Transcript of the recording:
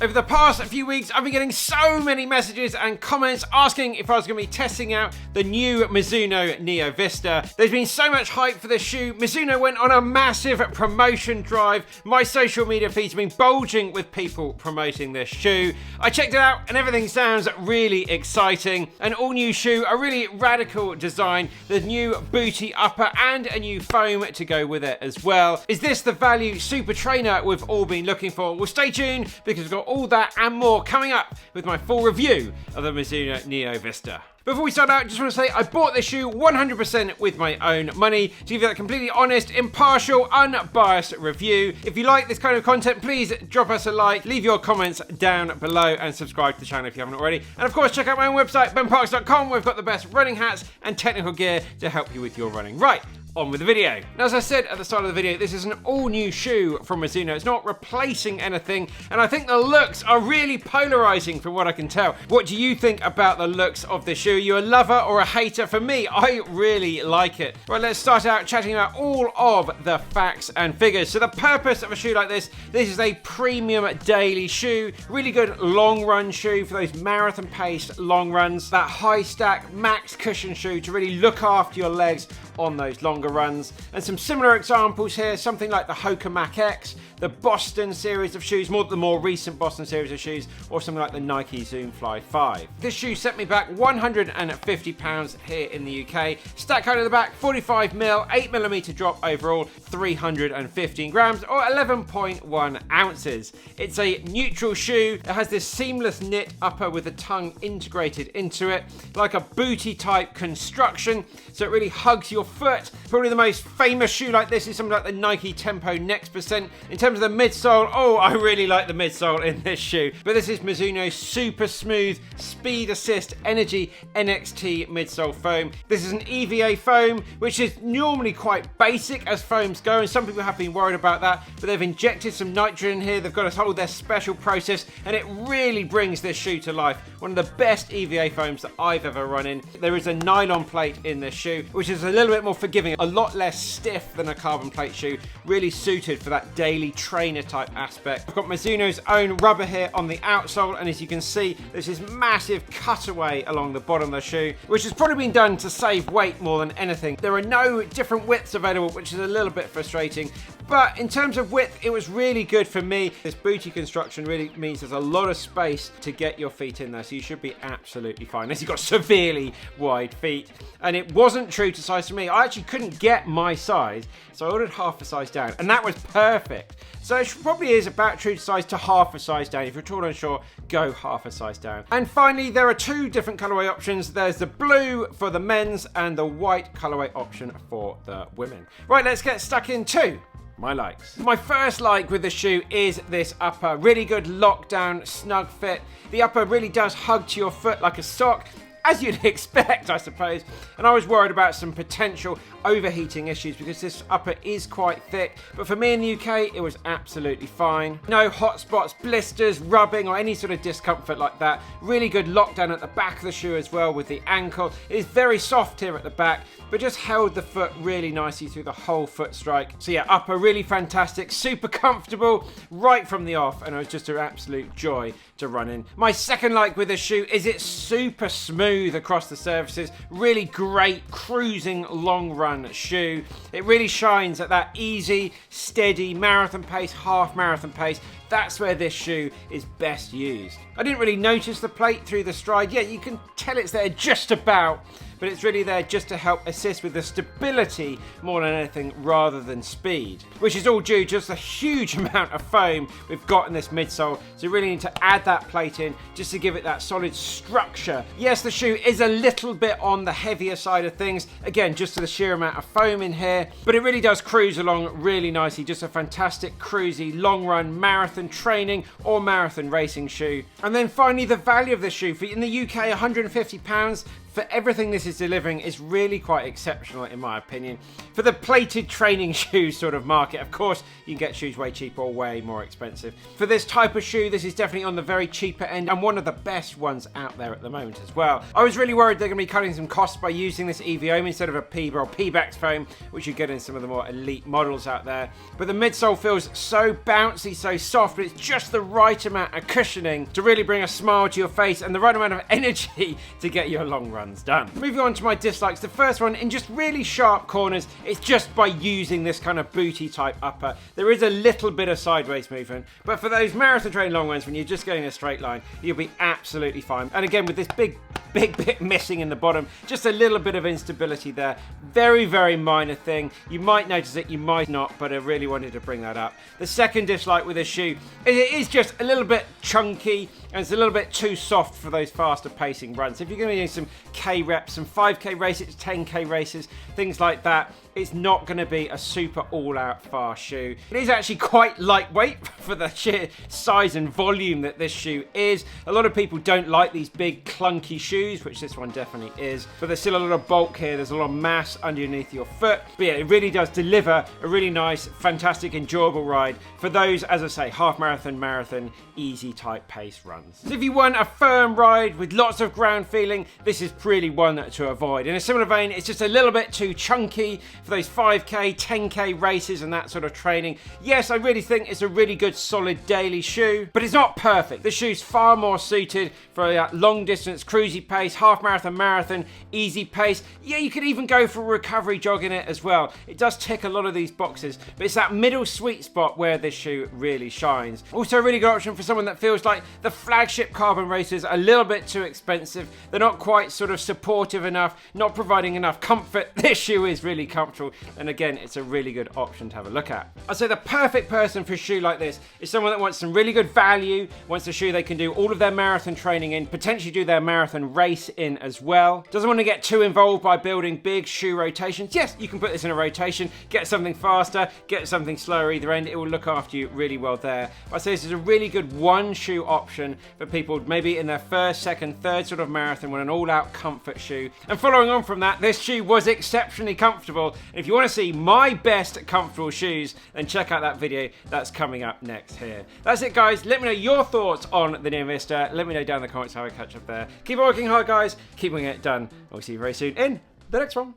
Over the past few weeks, I've been getting so many messages and comments asking if I was going to be testing out the new Mizuno Neo Vista. There's been so much hype for this shoe. Mizuno went on a massive promotion drive. My social media feed's been bulging with people promoting this shoe. I checked it out and everything sounds really exciting. An all new shoe, a really radical design, the new booty upper and a new foam to go with it as well. Is this the value super trainer we've all been looking for? Well, stay tuned because we've got all that and more coming up with my full review of the Mizuno Neo Vista. Before we start out, I just want to say I bought this shoe 100% with my own money to give you that completely honest, impartial, unbiased review. If you like this kind of content, please drop us a like, leave your comments down below and subscribe to the channel if you haven't already. And of course, check out my own website, benparks.com, where we've got the best running hats and technical gear to help you with your running. Right, on with the video. Now, as I said at the start of the video, this is an all new shoe from Mizuno. It's not replacing anything, and I think the looks are really polarizing from what I can tell. What do you think about the looks of this shoe? Are you a lover or a hater? For me, I really like it. Right, let's start out chatting about all of the facts and figures. So the purpose of a shoe like this is a premium daily shoe. Really good long run shoe for those marathon paced long runs. That high stack max cushion shoe to really look after your legs on those longer runs. And some similar examples here, something like the Hoka Mach X, the Boston series of shoes, the more recent Boston series of shoes, or something like the Nike Zoom Fly 5. This shoe set me back £150 here in the UK. Stack height at the back, 45mm, 8mm drop overall, 315 grams, or 11.1 ounces. It's a neutral shoe. It has this seamless knit upper with the tongue integrated into it, like a booty type construction, so it really hugs your foot. Probably the most famous shoe like this is something like the Nike Tempo Next Percent. In terms of the midsole, I really like the midsole in this shoe. But this is Mizuno's super smooth Speed Assist Energy NXT midsole foam. This is an EVA foam, which is normally quite basic as foams go, and some people have been worried about that, but they've injected some nitrogen here. They've got to hold their special process, and it really brings this shoe to life. One of the best EVA foams that I've ever run in. There is a nylon plate in this shoe, which is a little bit more forgiving, a lot less stiff than a carbon plate shoe, really suited for that daily trainer type aspect. I've got Mizuno's own rubber here on the outsole, and as you can see, there's this massive cutaway along the bottom of the shoe, which has probably been done to save weight more than anything. There are no different widths available, which is a little bit frustrating. But in terms of width, it was really good for me. This booty construction really means there's a lot of space to get your feet in there, so you should be absolutely fine, unless you've got severely wide feet. And it wasn't true to size for me. I actually couldn't get my size, so I ordered half a size down, and that was perfect. So it probably is about true to size to half a size down. If you're tall and short, go half a size down. And finally, there are two different colorway options. There's the blue for the men's and the white colorway option for the women. Right, let's get stuck into my likes. My first like with the shoe is this upper. Really good lockdown, snug fit. The upper really does hug to your foot like a sock, as you'd expect, I suppose. And I was worried about some potential overheating issues because this upper is quite thick, but for me in the UK, it was absolutely fine. No hot spots, blisters, rubbing, or any sort of discomfort like that. Really good lockdown at the back of the shoe as well with the ankle. It is very soft here at the back, but just held the foot really nicely through the whole foot strike. So yeah, upper really fantastic, super comfortable right from the off, and it was just an absolute joy to run in. My second like with this shoe is it's super smooth across the surfaces. Really great cruising long run shoe. It really shines at that easy, steady marathon pace, half marathon pace. That's where this shoe is best used. I didn't really notice the plate through the stride. Yeah, you can tell it's there just about, but it's really there just to help assist with the stability more than anything rather than speed, which is all due to just a huge amount of foam we've got in this midsole. So you really need to add that plate in just to give it that solid structure. Yes, the shoe is a little bit on the heavier side of things, again, just to the sheer amount of foam in here, but it really does cruise along really nicely. Just a fantastic cruisy long run marathon training or marathon racing shoe. And then finally, the value of this shoe. In the UK, £150, for everything this is delivering is really quite exceptional in my opinion. For the plated training shoes sort of market, of course, you can get shoes way cheaper or way more expensive. For this type of shoe, this is definitely on the very cheaper end and one of the best ones out there at the moment as well. I was really worried they're going to be cutting some costs by using this EVO instead of a PBA or PBAX foam, which you get in some of the more elite models out there. But the midsole feels so bouncy, so soft, but it's just the right amount of cushioning to really bring a smile to your face and the right amount of energy to get your long runs done. Moving on to my dislikes, the first one, in just really sharp corners, it's just by using this kind of booty type upper. There is a little bit of sideways movement, but for those marathon training long runs when you're just going in a straight line, you'll be absolutely fine. And again, with this big bit missing in the bottom, just a little bit of instability there. Very, very minor thing. You might notice it, you might not, but I really wanted to bring that up. The second dislike with this shoe is it is just a little bit chunky and it's a little bit too soft for those faster pacing runs. If you're going to do some K reps, some 5K races, 10K races, things like that, it's not going to be a super all-out fast shoe. It is actually quite lightweight for the sheer size and volume that this shoe is. A lot of people don't like these big clunky shoes, which this one definitely is, but there's still a lot of bulk here, there's a lot of mass underneath your foot. But yeah, it really does deliver a really nice, fantastic, enjoyable ride for those, as I say, half marathon, marathon, easy type pace runs. So if you want a firm ride with lots of ground feeling, this is really one to avoid. In a similar vein, it's just a little bit too chunky for those 5K, 10K races and that sort of training. Yes, I really think it's a really good solid daily shoe, but it's not perfect. The shoe's far more suited for a long distance cruisy pace, half marathon, marathon, easy pace. Yeah, you could even go for a recovery jog in it as well. It does tick a lot of these boxes, but it's that middle sweet spot where this shoe really shines. Also a really good option for someone that feels like the flagship carbon racers are a little bit too expensive. They're not quite sort of supportive enough, not providing enough comfort. This shoe is really comfortable, and again, it's a really good option to have a look at. I'd say the perfect person for a shoe like this is someone that wants some really good value, wants a shoe they can do all of their marathon training in, potentially do their marathon race in as well. Doesn't want to get too involved by building big shoe rotations. Yes, you can put this in a rotation, get something faster, get something slower either end. It will look after you really well there. I'd say this is a really good one shoe option for people maybe in their first, second, third sort of marathon with an all-out comfort shoe. And following on from that, this shoe was exceptionally comfortable. And if you want to see my best comfortable shoes, then check out that video that's coming up next here. That's it, guys. Let me know your thoughts on the Neo Vista. Let me know down in the comments how I catch up there. Keep working hard, guys. Keep getting it done. We'll see you very soon in the next one.